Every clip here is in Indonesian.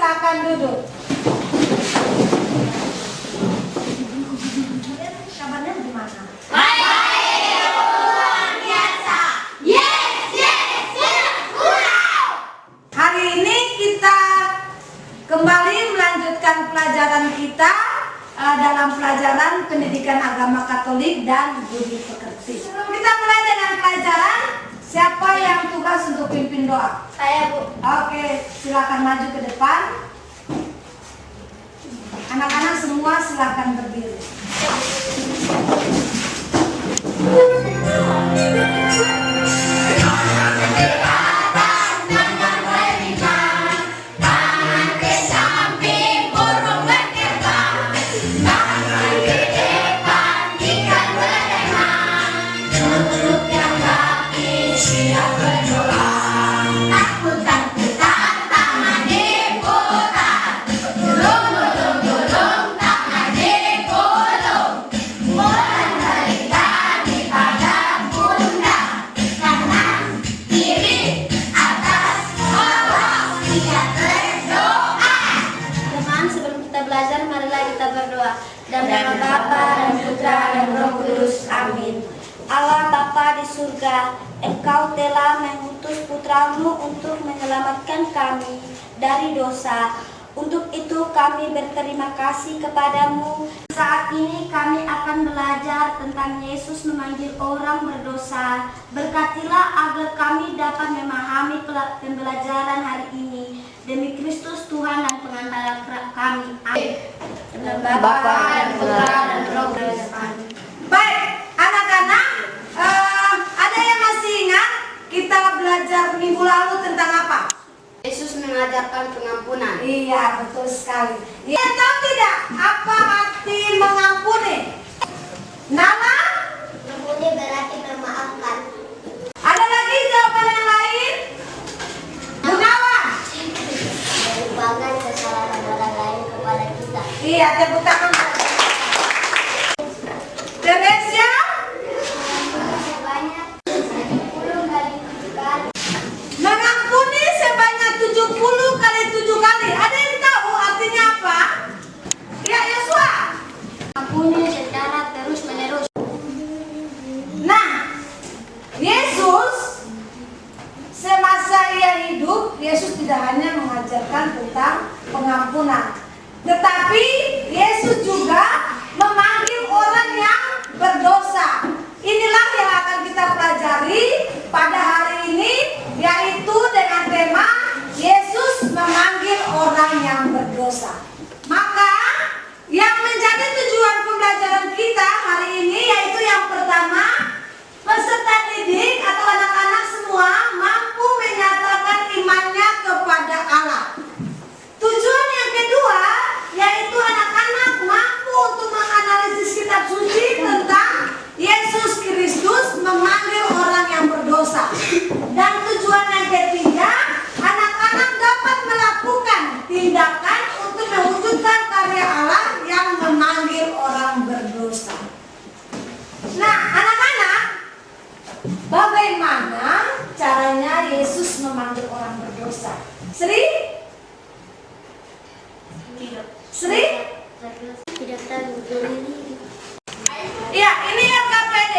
silakan duduk. Kabarnya gimana? Baik, luar biasa. Yes. Wow. Hari ini kita kembali melanjutkan pelajaran kita dalam pelajaran pendidikan agama Katolik dan budi pekerti. Kita mulai dengan pelajaran. Siapa yang tugas untuk pimpin doa? Saya, Bu. Oke, silakan maju ke depan. Anak-anak semua silakan berdiri. Dalam nama Bapa dan Putra dan Roh Kudus. Amin. Allah Bapa di surga, Engkau telah mengutus Putramu untuk menyelamatkan kami dari dosa. Untuk itu kami berterima kasih kepadamu. Saat ini kami akan belajar tentang Yesus memanggil orang berdosa. Berkatilah agar kami dapat memahami pembelajaran hari ini. Demi Kristus Tuhan dan pengantara kami. Amin. Bapa dan Putra dan Roh Kudus. Amin. Baik, anak-anak, ada yang masih ingat kita belajar minggu lalu tentang apa? Yesus mengajarkan pengampunan. Iya, betul sekali. Ya, tahu tidak apa arti mengampuni? Nama? Mengampuni berarti memaafkan. Ada lagi jawaban yang lain? Gunawan? Melupakan kesalahan orang lain kepada kita. Iya, tepuk tangan. Teresia? Sebanyak 70 kali 7 kali. Mengampuni sebanyak 70 kali 7 kali. Ada yang tahu artinya apa? Ya, Yosua. Mengampuni secara terus-menerus. Nah, Yesus semasa ia hidup, Yesus tidak hanya mengajarkan tentang pengampunan, tetapi Yesus juga memanggil orang yang berdosa. Inilah yang akan kita pelajari pada hari ini, yaitu dengan tema Yesus memanggil orang yang berdosa. Maka yang menjadi tujuan pembelajaran kita hari ini yaitu yang pertama, peserta didik atau anak-anak semua mampu menyatakan imannya kepada Allah. Tujuan yang kedua yaitu anak-anak mampu untuk menganalisis kitab suci tentang Yesus Kristus memanggil orang yang berdosa. Dan tujuan yang ketiga, anak-anak dapat melakukan tindakan untuk mewujudkan karya Allah yang memanggil orang berdosa. Nah, anak-anak, bagaimana caranya Yesus memanggil orang berdosa? Sri? Sri? Tidak tahu ini. Ya, ini LKPD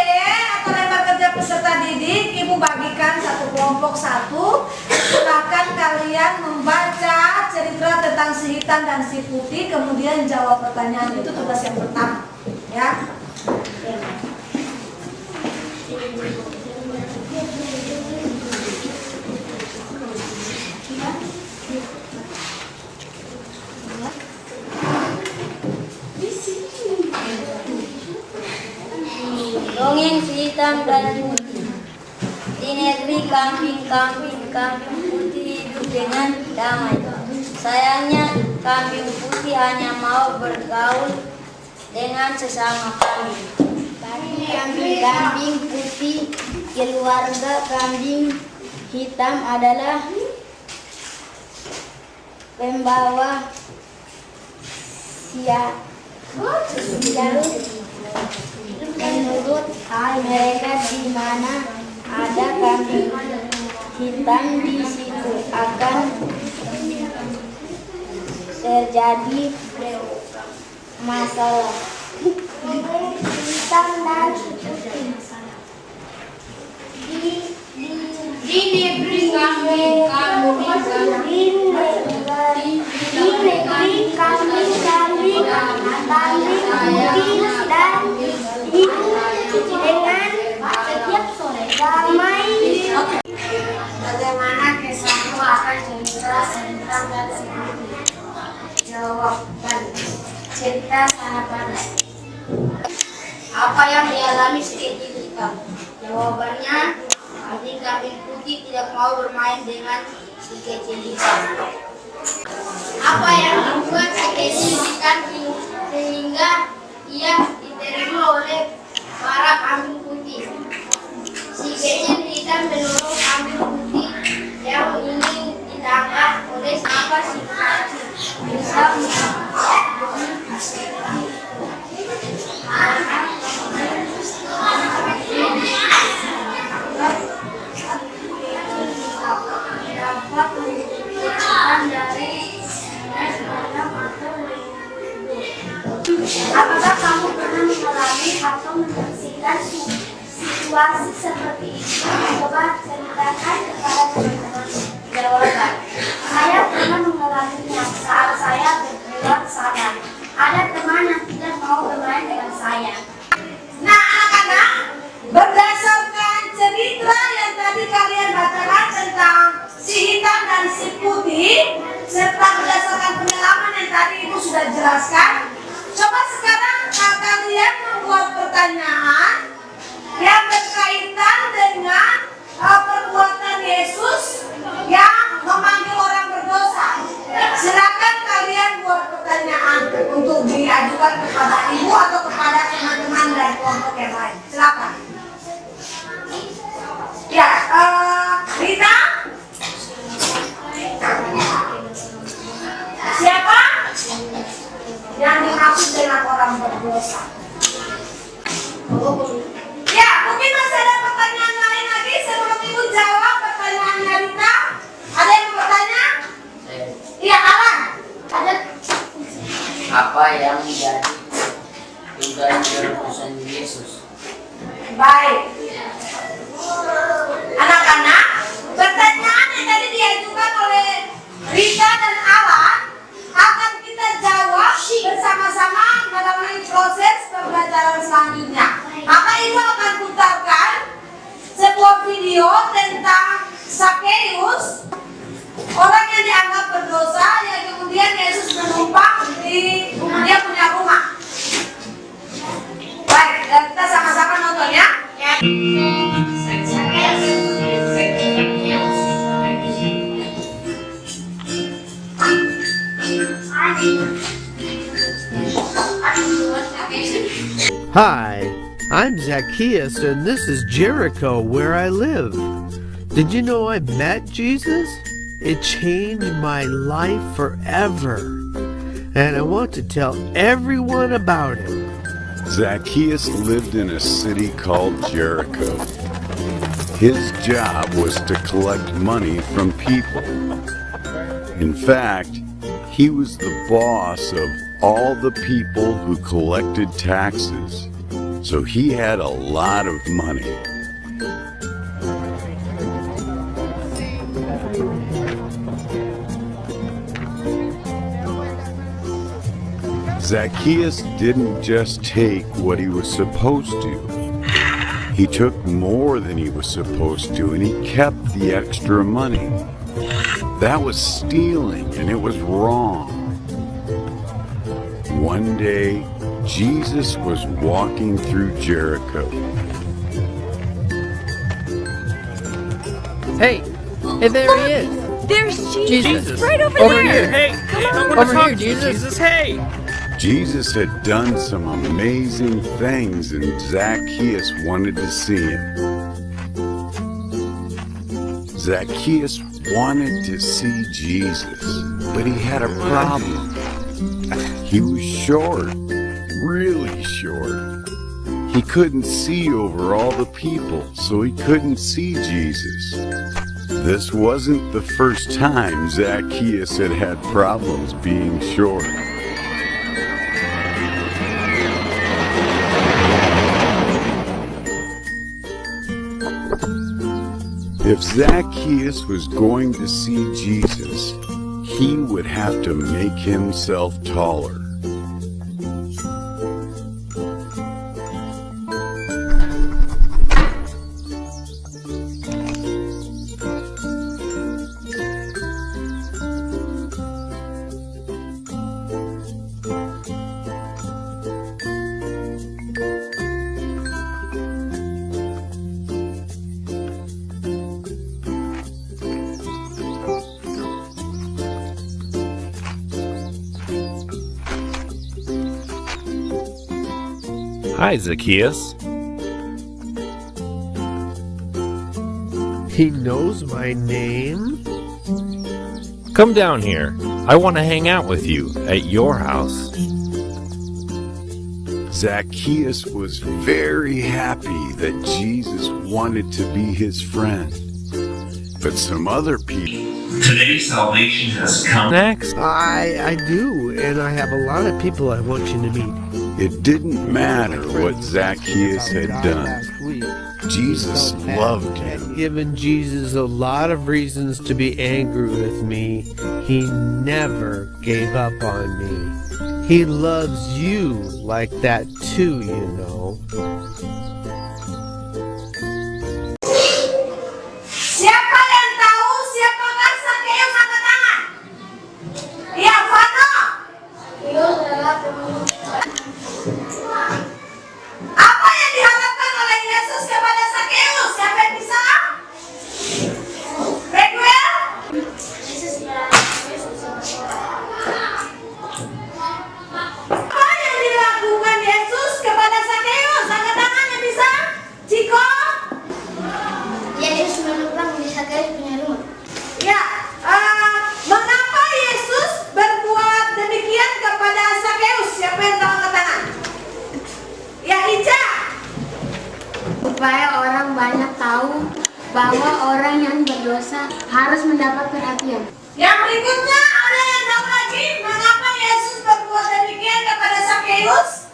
atau lembar kerja peserta didik. Ibu bagikan satu kelompok satu. Silakan kalian membaca cerita tentang si hitam dan si putih, kemudian jawab pertanyaan. Itu tugas yang pertama, ya. Dongeng si hitam dan putih. Di negeri kambing putih hidup dengan damai. Sayangnya kambing putih hanya mau bergaul dengan sesama kambing. Kambing putih keluarga kambing hitam adalah pembawa sial. Menurut mereka di mana ada kambing hitam di situ akan terjadi masalah hitam dan putih. Di negeri kami putih dan hidup dengan setiap sore damai. Bagaimana kisahmu akan cerita tentang dan sebelumnya? Jawaban cerita sangat panas. Apa yang dialami si kecil hitam? Jawabannya, adik kambing putih tidak mau bermain dengan si kecil hitam. Apa yang membuat si kecil hitam sehingga ia diterima oleh para kambing putih? Si kecil hitam menurut kambing putih yang ingin ditangkap oleh siapa si kecil bisa dapat menunjukkan dari apakah kamu pernah mengalami atau menyaksikan situasi seperti itu? Coba ceritakan kepada teman-teman. Jawaban, saya pernah mengalaminya saat saya berbuat salah. Ada teman yang tidak mau bermain dengan saya. Nah, anak-anak, berdasarkan cerita yang tadi kalian bacakan tentang si hitam dan si putih, serta berdasarkan pengalaman yang tadi Ibu sudah jelaskan, coba sekarang kalian membuat pertanyaan yang berkaitan dengan perbuatan Yesus yang memanggil orang berdosa. Silakan kalian buat pertanyaan untuk diajukan kepada Ibu atau kepada teman-teman dan kelompok yang lain. Silakan. Ya, Rita. Siapa yang dimaksud dengan orang berdosa? Ya, mungkin masih ada pertanyaan lain lagi sebelum Ibu jawab pertanyaannya Rita. Ada yang bertanya? Iya, Alan. Ada. Apa yang menjadi tugas perutusan Yesus? Baik. Anak-anak, pertanyaan yang tadi diajukan oleh Rita dan Alan akan kita jawab bersama-sama melalui proses pembelajaran selanjutnya. Maka Ibu akan putarkan sebuah video tentang Sakeus, orang yang dianggap berdosa yang kemudian Yesus menumpang di dia punya rumah. Baik, kita sama-sama nonton ya. Hi, I'm Zacchaeus, and this is Jericho, where I live. Did you know I met Jesus? It changed my life forever, and I want to tell everyone about it. Zacchaeus lived in a city called Jericho. His job was to collect money from people. In fact, he was the boss of all the people who collected taxes, so he had a lot of money. Zacchaeus didn't just take what he was supposed to. He took more than he was supposed to, and he kept the extra money. That was stealing, and it was wrong. One day, Jesus was walking through Jericho. Hey, there he is. There's Jesus. right over Here. there. Hey, over here, Jesus. Hey. Jesus had done some amazing things, and Zacchaeus wanted to see him. Zacchaeus wanted to see Jesus, but he had a problem. He was short, really short. He couldn't see over all the people, so he couldn't see Jesus. This wasn't the first time Zacchaeus had had problems being short. If Zacchaeus was going to see Jesus, he would have to make himself taller. Hi, Zacchaeus. He knows my name? Come down here. I want to hang out with you at your house. Zacchaeus was very happy that Jesus wanted to be his friend. But some other people... Today's salvation has come. Next. I do, and I have a lot of people I want you to meet. It didn't matter what Zacchaeus had done. Jesus loved him. Given Jesus a lot of reasons to be angry with me, he never gave up on me. He loves you like that too, you know. Siapa yang tahu siapakah Zacchaeus, angkat tangan? Iya, Vano. Apa yang diharapkan oleh Yesus kepada Zacchaeus? Siapa yang bisa? Requel? Apa yang dilakukan Yesus kepada Zacchaeus? Angkat tangan yang bisa? Ciko? Yesus menumpang di Zacchaeus punya rumah. Ya, mengapa Yesus berbuat demikian kepada Zacchaeus? Siapa yang tahu, angkat tangan? Ya, Ica. Supaya orang banyak tahu bahwa orang yang berdosa harus mendapat perhatian. Yang berikutnya, ada yang tahu lagi mengapa Yesus berbuat demikian kepada Zacchaeus?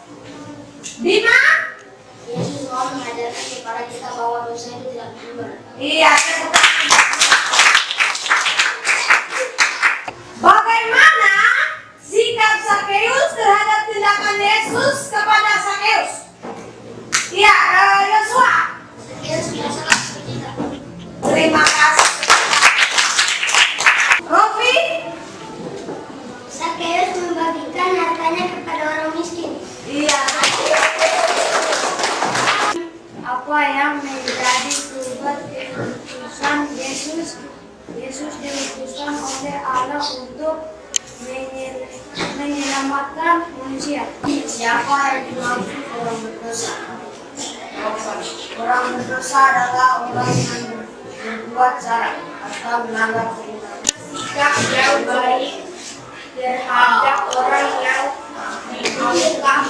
Bima? Yesus mau mengajarkan kepada kita bahwa dosa itu tidak benar. Iya. Bagaimana sikap Zacchaeus terhadap tindakan Yesus kepada Zacchaeus? Iya, Yosua. Yesus biasa kasih kita. Terima kasih. Rofi? Zacchaeus membagikan hartanya kepada orang miskin. Iya. Apa yang menjadi keputusan Yesus? Yesus diutuskan oleh Allah untuk menyelamatkan manusia. Siapa yang dimaksud orang berdosa? Orang berdosa adalah orang yang berbuat salah atau melanggar perintah. Sikap yang baik terhadap orang yang dianggap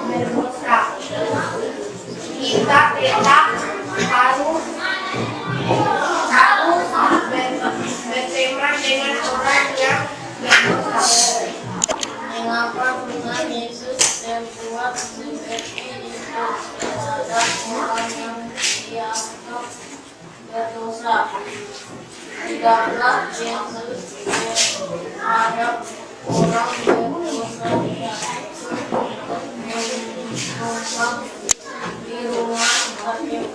berdosa. Kita tetap harus berteman dengan orang yang berdosa. Mengapa Tuhan Yesus berbuat seperti itu terhadap orang yang dianggap berdosa? Tidaklah Yesus terhadap orang berdosa menumpang di rumah sakit.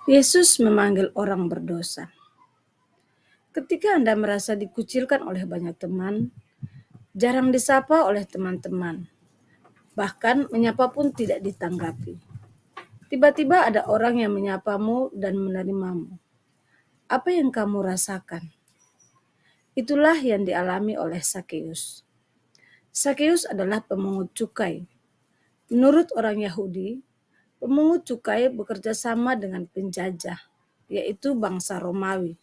Yesus memanggil orang berdosa. Ketika Anda merasa dikucilkan oleh banyak teman, jarang disapa oleh teman-teman, bahkan menyapa pun tidak ditanggapi. Tiba-tiba ada orang yang menyapamu dan menerimamu. Apa yang kamu rasakan? Itulah yang dialami oleh Zacchaeus. Zacchaeus adalah pemungut cukai. Menurut orang Yahudi, pemungut cukai bekerja sama dengan penjajah, yaitu bangsa Romawi.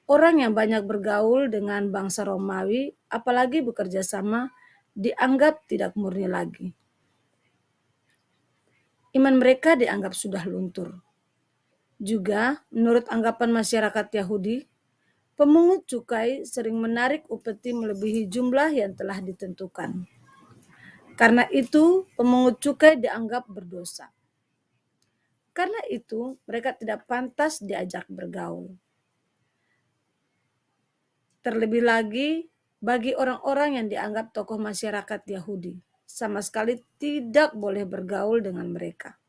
Orang yang banyak bergaul dengan bangsa Romawi, apalagi bekerja sama, dianggap tidak murni lagi. Iman mereka dianggap sudah luntur. Juga, menurut anggapan masyarakat Yahudi, pemungut cukai sering menarik upeti melebihi jumlah yang telah ditentukan. Karena itu, pemungut cukai dianggap berdosa. Karena itu, mereka tidak pantas diajak bergaul. Terlebih lagi, bagi orang-orang yang dianggap tokoh masyarakat Yahudi, sama sekali tidak boleh bergaul dengan mereka.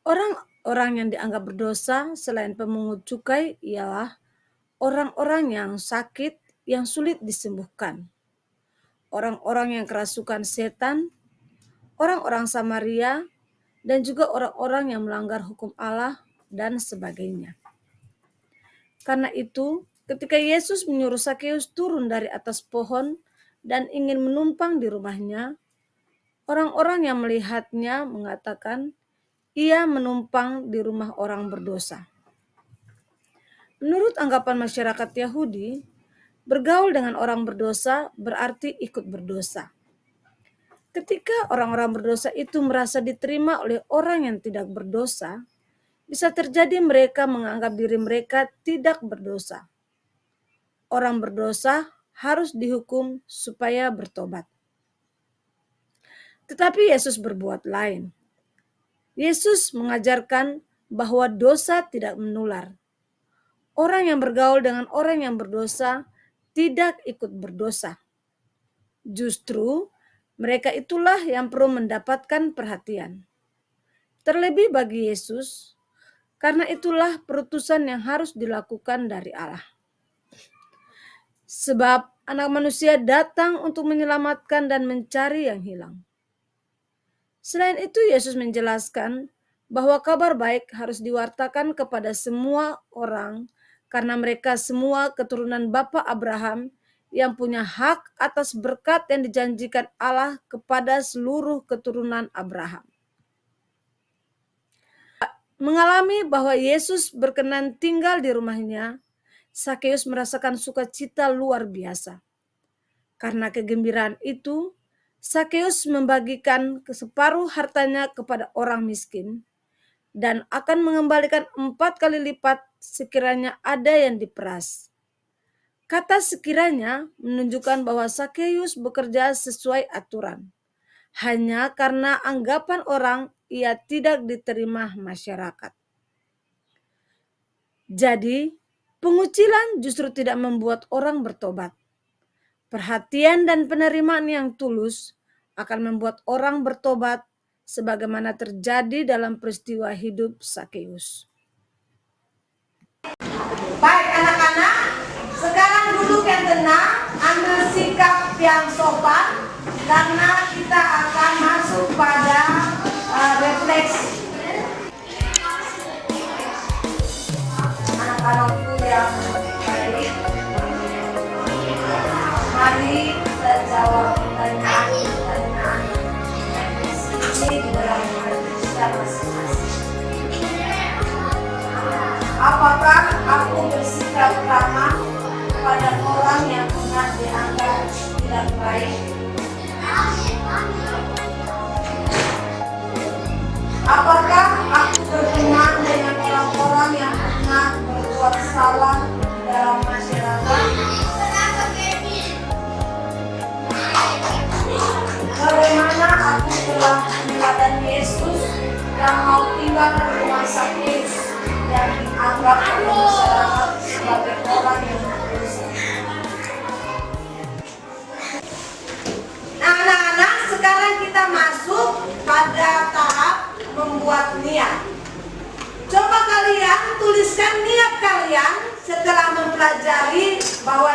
Orang-orang yang dianggap berdosa selain pemungut cukai ialah orang-orang yang sakit yang sulit disembuhkan, orang-orang yang kerasukan setan, orang-orang Samaria, dan juga orang-orang yang melanggar hukum Allah dan sebagainya. Karena itu, ketika Yesus menyuruh Sakeus turun dari atas pohon dan ingin menumpang di rumahnya, orang-orang yang melihatnya mengatakan, ia menumpang di rumah orang berdosa. Menurut anggapan masyarakat Yahudi, bergaul dengan orang berdosa berarti ikut berdosa. Ketika orang-orang berdosa itu merasa diterima oleh orang yang tidak berdosa, bisa terjadi mereka menganggap diri mereka tidak berdosa. Orang berdosa harus dihukum supaya bertobat. Tetapi Yesus berbuat lain. Yesus mengajarkan bahwa dosa tidak menular. Orang yang bergaul dengan orang yang berdosa tidak ikut berdosa. Justru mereka itulah yang perlu mendapatkan perhatian. Terlebih bagi Yesus, karena itulah perutusan yang harus dilakukan dari Allah. Sebab Anak Manusia datang untuk menyelamatkan dan mencari yang hilang. Selain itu, Yesus menjelaskan bahwa kabar baik harus diwartakan kepada semua orang karena mereka semua keturunan Bapa Abraham yang punya hak atas berkat yang dijanjikan Allah kepada seluruh keturunan Abraham. Mengalami bahwa Yesus berkenan tinggal di rumahnya, Sakeus merasakan sukacita luar biasa. Karena kegembiraan itu, Sakeus membagikan separuh hartanya kepada orang miskin dan akan mengembalikan 4 kali lipat sekiranya ada yang diperas. Kata sekiranya menunjukkan bahwa Sakeus bekerja sesuai aturan. Hanya karena anggapan orang ia tidak diterima masyarakat. Jadi, pengucilan justru tidak membuat orang bertobat. Perhatian dan penerimaan yang tulus akan membuat orang bertobat sebagaimana terjadi dalam peristiwa hidup Sakeus. Baik anak-anak, sekarang duduk yang tenang, ambil sikap yang sopan karena kita akan masuk pada refleksi. Anak-anakku yang baik, mari kita jawab pertanyaan-pertanyaan yang di sini di dalam Indonesia masing-masing. Apakah aku bersikap ramah pada orang yang pernah dianggap tidak baik? Apakah aku berteman dengan orang-orang yang pernah berbuat salah dalam masyarakat? Bagaimana aku telah meneladani Yesus yang mau tinggal di rumah Sakeus yang dianggap oleh masyarakat sebagai orang yang berdosa? Nah, anak-anak, sekarang kita masuk pada tahap membuat niat. Coba kalian tuliskan niat kalian setelah mempelajari bahwa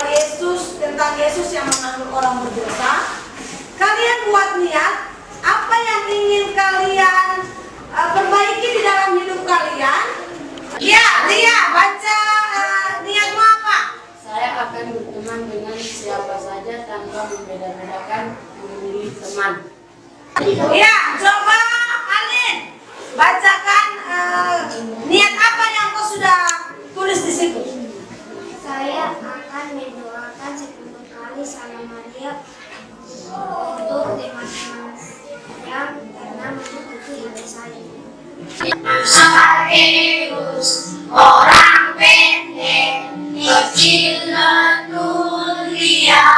tentang Yesus yang mengambil orang berdosa. Kalian buat niat apa yang ingin kalian perbaiki di dalam hidup kalian. Ya, Lia, baca niatmu apa? Saya akan berteman dengan siapa saja tanpa membeda-bedakan memilih teman. Ya, coba Alin bacakan niat apa yang kau sudah Tulis di situ. Saya akan mendoakan 10 kali Salam Maria untuk teman-teman yang pernah mengikuti ibadah saya. Sakeus, orang pendek, kecil dan mulia.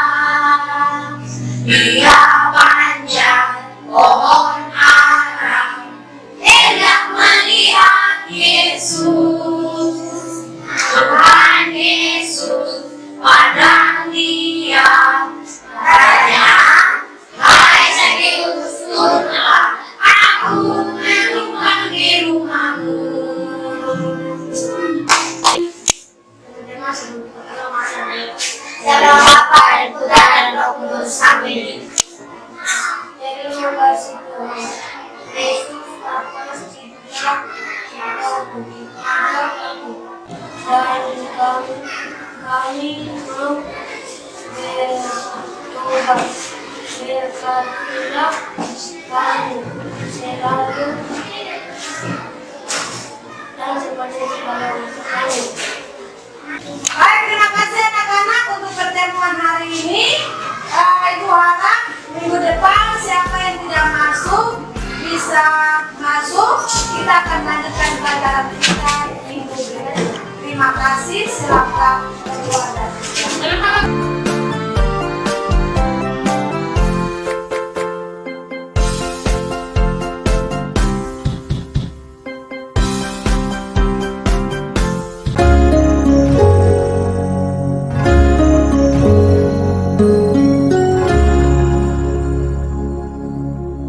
Dia panjat pohon ara, hendak melihat Yesus. Tuhan Yesus pandang dia, katanya, hai Sakeus, turunlah, aku menumpang di rumahmu. Dalam Bapa dan Putra dan Roh Kudus. Amin. Terima kasih Tuhan. Yesus atas cinta dan kami mau berdoa. Berkatilah kami selalu dan seperti segala urusan kami.